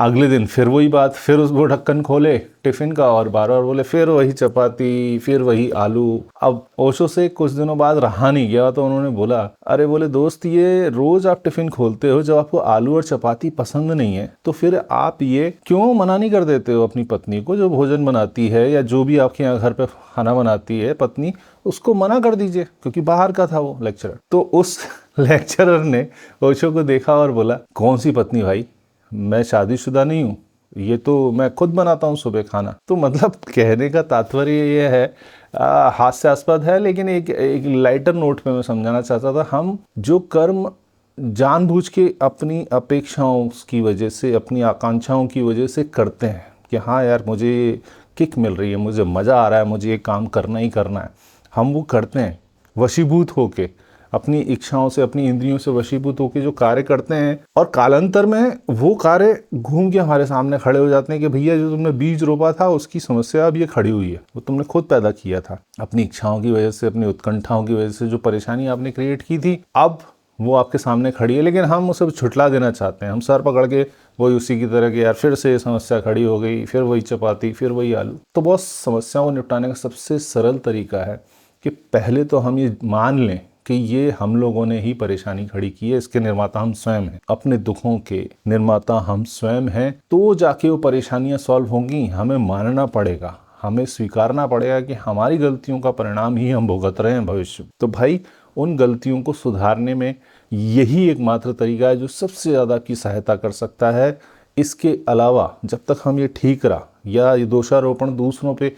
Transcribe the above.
अगले दिन फिर वही बात, फिर उस वो ढक्कन खोले टिफिन का और बार बार बोले फिर वही चपाती, फिर वही आलू। अब ओशो से कुछ दिनों बाद रहा नहीं गया तो उन्होंने बोला, अरे बोले दोस्त, ये रोज आप टिफिन खोलते हो, जब आपको आलू और चपाती पसंद नहीं है तो फिर आप ये क्यों मना नहीं कर देते हो अपनी पत्नी को, जो भोजन बनाती है या जो भी आपके यहाँ घर पे खाना बनाती है पत्नी, उसको मना कर दीजिए। क्योंकि बाहर का था वो लेक्चरर। तो उस लेक्चरर ने ओशो को देखा और बोला, कौन सी पत्नी भाई, मैं शादीशुदा नहीं हूँ, ये तो मैं खुद बनाता हूँ सुबह खाना। तो मतलब कहने का तात्पर्य ये है, हास्यास्पद है, लेकिन एक लाइटर नोट पे मैं समझाना चाहता था, हम जो कर्म जानबूझ के अपनी अपेक्षाओं की वजह से, अपनी आकांक्षाओं की वजह से करते हैं कि हाँ यार मुझे किक मिल रही है, मुझे मज़ा आ रहा है, मुझे ये काम करना ही करना है, हम वो करते हैं वशीभूत होके, अपनी इच्छाओं से, अपनी इंद्रियों से वशीभूत होकर जो कार्य करते हैं, और कालांतर में वो कार्य घूम के हमारे सामने खड़े हो जाते हैं कि भैया जो तुमने बीज रोपा था उसकी समस्या अब ये खड़ी हुई है, वो तुमने खुद पैदा किया था अपनी इच्छाओं की वजह से, अपनी उत्कंठाओं की वजह से, जो परेशानी आपने क्रिएट की थी, अब वो आपके सामने खड़ी है। लेकिन हम उसे छुटला देना चाहते हैं, हम सर पकड़ के वही उसी की तरह कि यार फिर से ये समस्या खड़ी हो गई, फिर वही चपाती, फिर वही आलू। तो बहुत समस्याओं को निपटाने का सबसे सरल तरीका है कि पहले तो हम ये मान लें कि ये हम लोगों ने ही परेशानी खड़ी की है, इसके निर्माता हम स्वयं हैं, अपने दुखों के निर्माता हम स्वयं हैं। तो जाके वो परेशानियां सॉल्व होंगी। हमें मानना पड़ेगा, हमें स्वीकारना पड़ेगा कि हमारी गलतियों का परिणाम ही हम भुगत रहे हैं भविष्य। तो भाई उन गलतियों को सुधारने में यही एकमात्र तरीका है जो सबसे ज़्यादा आपकी सहायता कर सकता है। इसके अलावा जब तक हम ये ठीक रहा या ये दोषारोपण दूसरों पे